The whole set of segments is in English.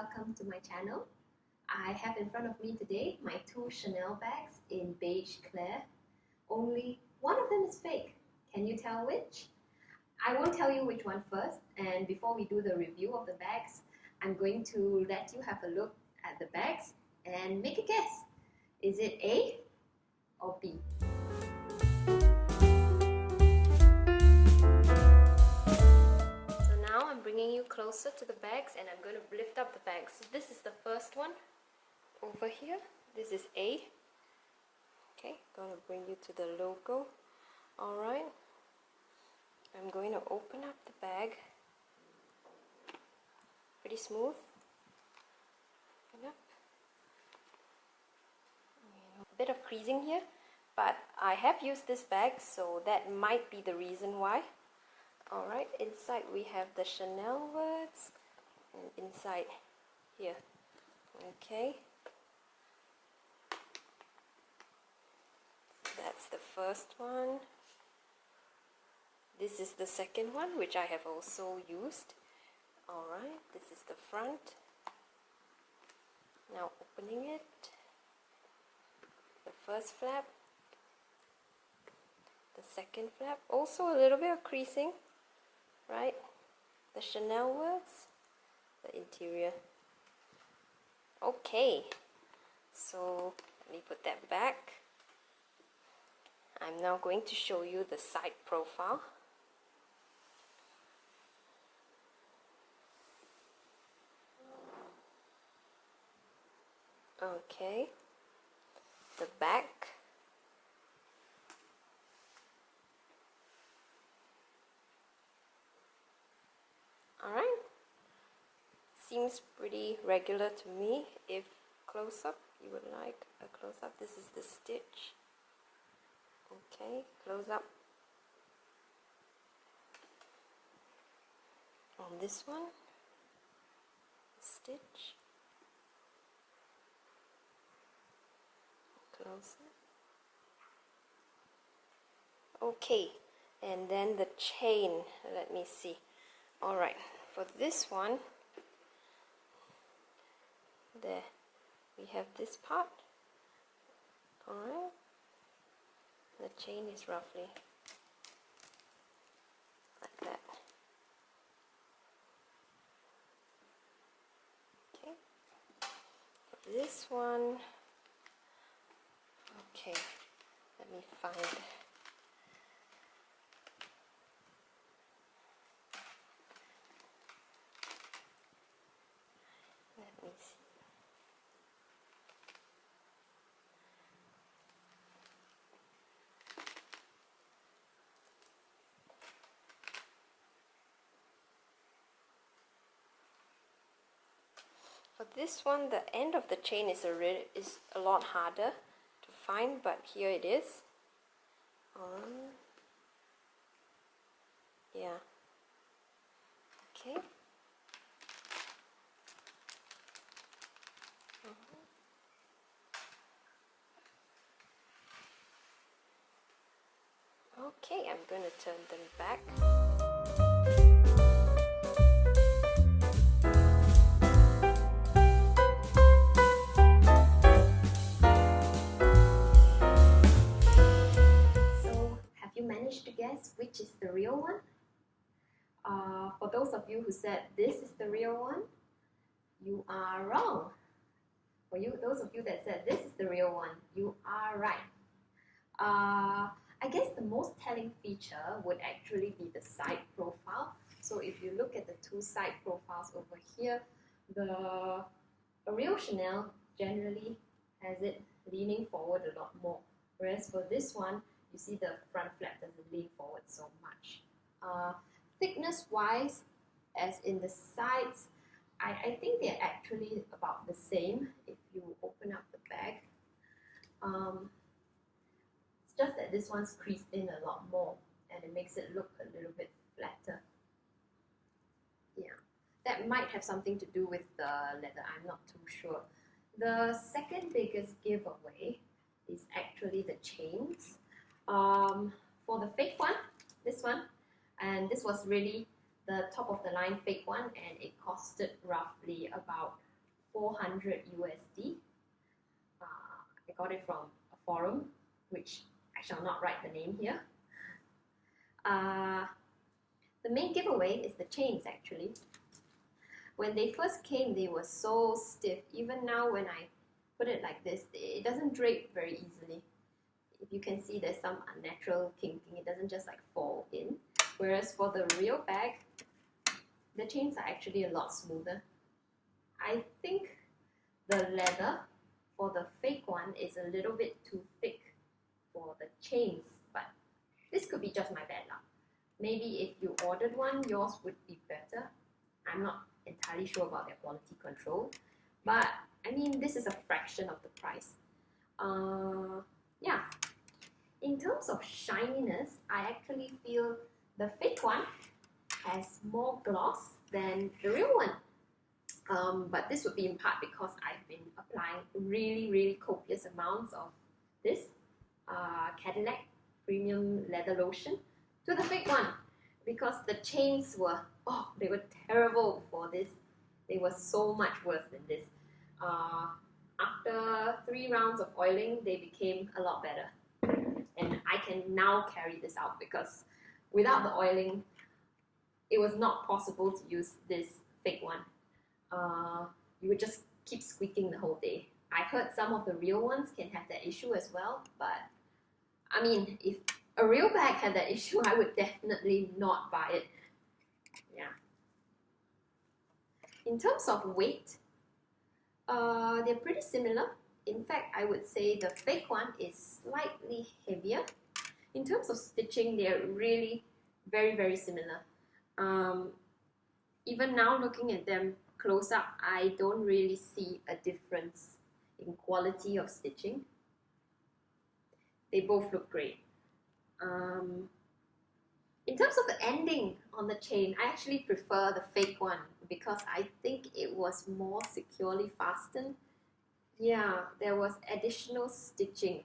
welcome to my channel. I have in front of me today my two Chanel bags in beige clear. Only one of them is fake. Can you tell which? I won't tell you which one first, and before we do the review of the bags, I'm going to let you have a look at the bags and make a guess. Is it A or B? I'm bringing you closer to the bags and I'm going to lift up the bags. So this is the first one over here. This is A. Okay, going to bring you to the logo. Alright, I'm going to open up the bag. Pretty smooth. Open up. A bit of creasing here, but I have used this bag, so that might be the reason why. Alright, inside we have the Chanel words, and inside here, okay, that's the first one. This is the second one, which I have also used. Alright, this is the front. Now opening it, the first flap, the second flap, also a little bit of creasing. Right, the Chanel words, the interior. Okay, so let me put that back. I'm now going to show you the side profile. Okay, the back. Alright, seems pretty regular to me. If close up, you would like a close up. This is the stitch. Okay, close up. On this one, stitch. Close it. Okay, and then the chain. Let me see. Alright, for this one, there we have this part. Alright, the chain is roughly like that. Okay, for this one, okay, let me find. For this one, the end of the chain is a lot harder to find, but here it is. Yeah. Okay. Okay, I'm going to turn them back. So, have you managed to guess which is the real one? For those of you who said this is the real one, you are wrong. For those of you that said this is the real one, you are right. I guess the most telling feature would actually be the side profile. So if you look at the two side profiles over here, a real Chanel generally has it leaning forward a lot more. Whereas for this one, you see the front flap doesn't lean forward so much. Thickness wise, as in the sides, I think they're actually about the same if you open up the bag. It's just that this one's creased in a lot more and it makes it look a little bit flatter. Yeah, that might have something to do with the leather, I'm not too sure. The second biggest giveaway is actually the chains. For the fake one, this one, and this was really the top of the line fake one, and it costed roughly about 400 USD. I got it from a forum, which I shall not write the name here. The main giveaway is the chains actually. When they first came, they were so stiff. Even now when I put it like this, it doesn't drape very easily. If you can see, there's some unnatural kinking. It doesn't just like fall in. Whereas for the real bag, the chains are actually a lot smoother. I think the leather for the fake one is a little bit too thick for the chains, but this could be just my bad luck. Maybe if you ordered one, yours would be better. I'm not entirely sure about their quality control, but I mean, this is a fraction of the price. Yeah. In terms of shininess, I actually feel the fake one has more gloss than the real one. But this would be in part because I've been applying really copious amounts of this Cadillac Premium Leather Lotion to the fake one, because the chains were, they were terrible for this. They were so much worse than this. After 3 rounds of oiling, they became a lot better. And I can now carry this out because without the oiling, it was not possible to use this fake one. You would just keep squeaking the whole day. I heard some of the real ones can have that issue as well, but I mean, if a real bag had that issue, I would definitely not buy it. Yeah. In terms of weight, they're pretty similar. In fact, I would say the fake one is slightly heavier. In terms of stitching, they're really very similar. Even now, looking at them close up, I don't really see a difference in quality of stitching. They both look great. In terms of the ending on the chain, I actually prefer the fake one because I think it was more securely fastened. Yeah, there was additional stitching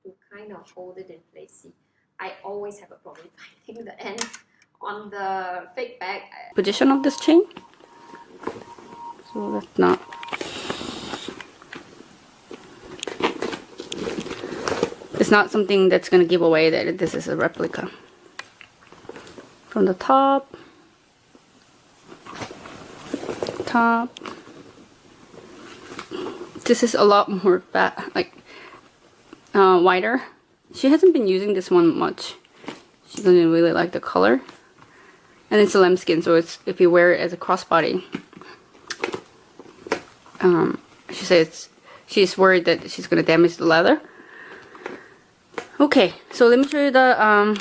to kind of hold it in place. See, I always have a problem finding the end on the fake bag. Position of this chain. So that's not. It's not something that's going to give away that this is a replica. From the top. This is a lot more fat, like wider. She hasn't been using this one much. She doesn't really like the color. And it's a lambskin, so it's, if you wear it as a crossbody, she says she's worried that she's gonna damage the leather. Okay, so let me show you the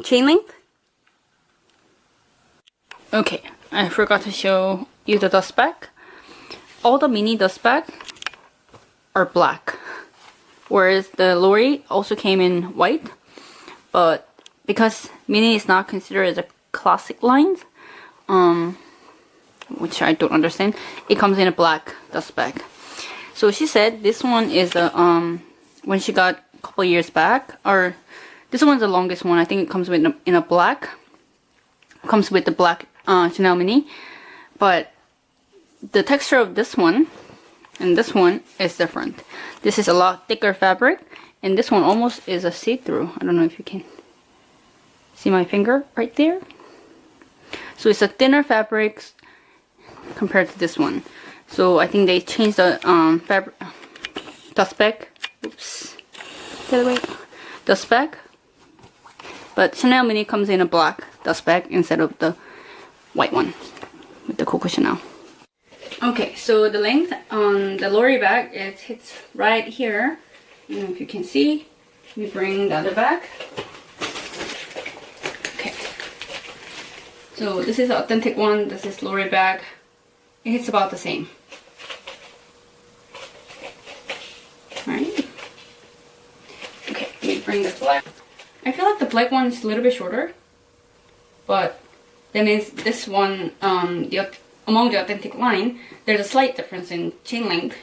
chain length. Okay, I forgot to show you the dust bag. All the mini dust bag are black, whereas the Lori also came in white, but because mini is not considered as a classic line, which I don't understand, it comes in a black dust bag. So she said this one is a when she got a couple years back, or this one's the longest one. I think it comes with in a black. Comes with the black Chanel mini, but the texture of this one and this one is different. This is a lot thicker fabric, and this one almost is a see-through. I don't know if you can see my finger right there. So it's a thinner fabric compared to this one. So I think they changed the fabric dust bag. Oops, the other way. Dust bag. But Chanel mini comes in a black dust bag instead of the white one with the Coco Chanel. Okay, so the length on the Lori bag, it hits right here. I don't know if you can see. Let me bring the other bag. Okay. So this is the authentic one. This is Lori bag. It hits about the same. Alright. Okay, let me bring the black. I feel like the black one is a little bit shorter, but that means this one, among the authentic line, there's a slight difference in chain length.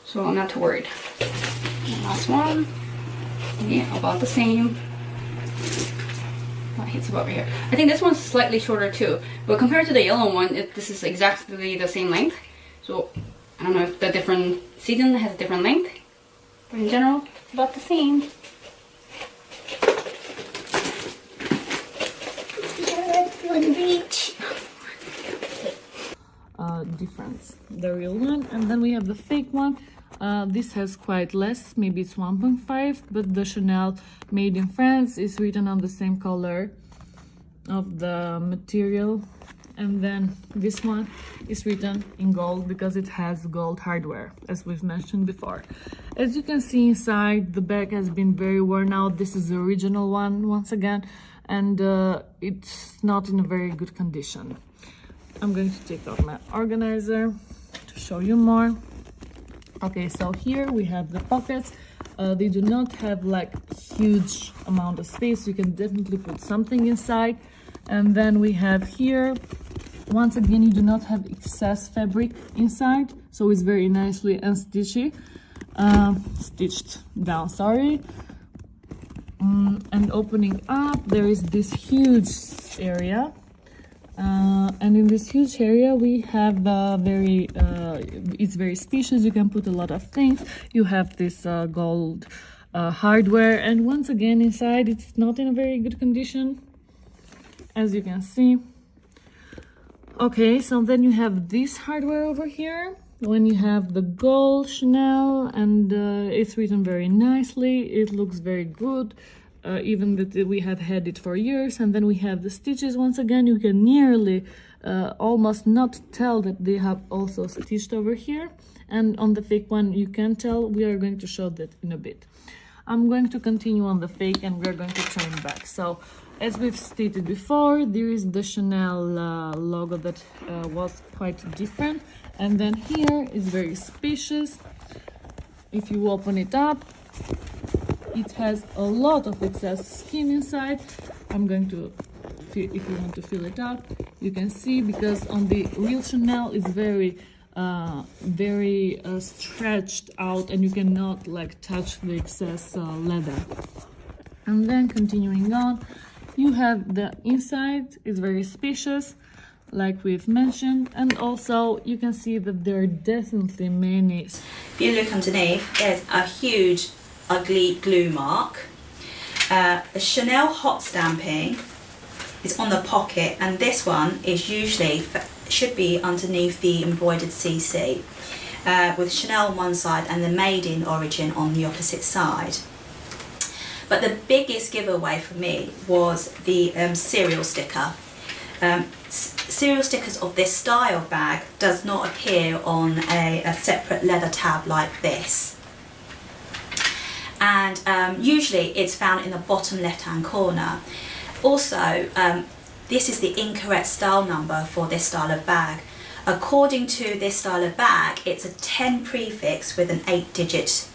So I'm not too worried. The last one, yeah, about the same. Right it's about here. I think this one's slightly shorter too, but compared to the yellow one, this is exactly the same length. So I don't know if the different season has a different length, but in general, it's about the same. Difference, the real one, and then we have the fake one. This has quite less, maybe it's 1.5, but the Chanel made in France is written on the same color of the material, and then this one is written in gold because it has gold hardware, as we've mentioned before. As you can see inside, the bag has been very worn out. This is the original one once again, and it's not in a very good condition. I'm going to take out my organizer to show you more. Okay, so here we have the pockets. They do not have like huge amount of space. You can definitely put something inside. And then we have here, once again, you do not have excess fabric inside, so it's very nicely and stitched down, sorry. And opening up, there is this huge area. And in this huge area we have it's very spacious. You can put a lot of things. You have this gold hardware, and once again inside it's not in a very good condition, as you can see. Okay, so then you have this hardware over here. When you have the gold Chanel, and it's written very nicely, it looks very good. Even that we have had it for years. And then we have the stitches. Once again, you can nearly almost not tell that they have also stitched over here, and on the fake one you can tell. We are going to show that in a bit. I'm going to continue on the fake, and we're going to turn back. So as we've stated before, there is the Chanel logo that was quite different, and then here is very spacious. If you open it up, it has a lot of excess skin inside. I'm going to, if you want to feel it out, you can see, because on the real Chanel it's very stretched out, and you cannot like touch the excess leather. And then continuing on, you have the inside is very spacious, like we've mentioned, and also you can see that there are definitely many. If you look underneath, there's a huge ugly glue mark. The Chanel hot stamping is on the pocket, and this one is should be underneath the embroidered CC, with Chanel on one side and the made in origin on the opposite side. But the biggest giveaway for me was the serial sticker. Serial stickers of this style bag does not appear on a separate leather tab like this. And usually it's found in the bottom left hand corner. Also, this is the incorrect style number for this style of bag. According to this style of bag, it's a 10 prefix with an 8-digit.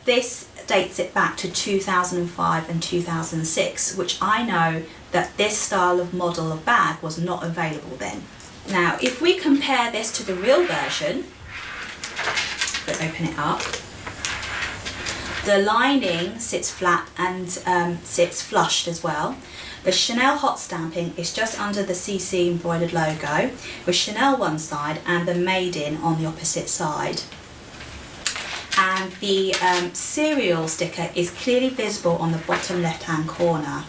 This dates it back to 2005 and 2006, which I know that this style of model of bag was not available then. Now, if we compare this to the real version, let's open it up. The lining sits flat and sits flushed as well. The Chanel hot stamping is just under the CC embroidered logo, with Chanel one side and the Made in on the opposite side. And the serial sticker is clearly visible on the bottom left hand corner.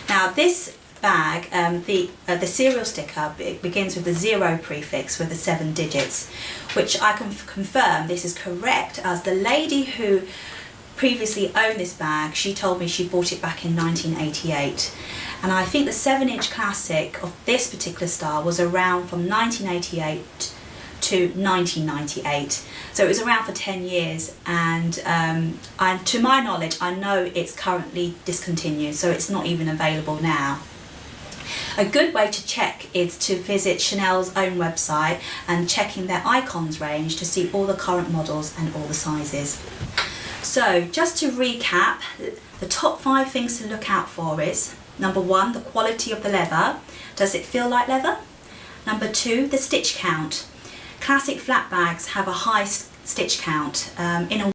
Now this bag, the serial sticker begins with the 0 prefix with the 7 digits, which I can confirm this is correct, as the lady who previously owned this bag, she told me she bought it back in 1988. And I think the 7-inch classic of this particular style was around from 1988 to 1998. So it was around for 10 years, and to my knowledge, I know it's currently discontinued, so it's not even available now. A good way to check is to visit Chanel's own website and checking their icons range to see all the current models and all the sizes. So just to recap, the top 5 things to look out for is: number 1, the quality of the leather. Does it feel like leather? Number 2, the stitch count. Classic flat bags have a high stitch count. In a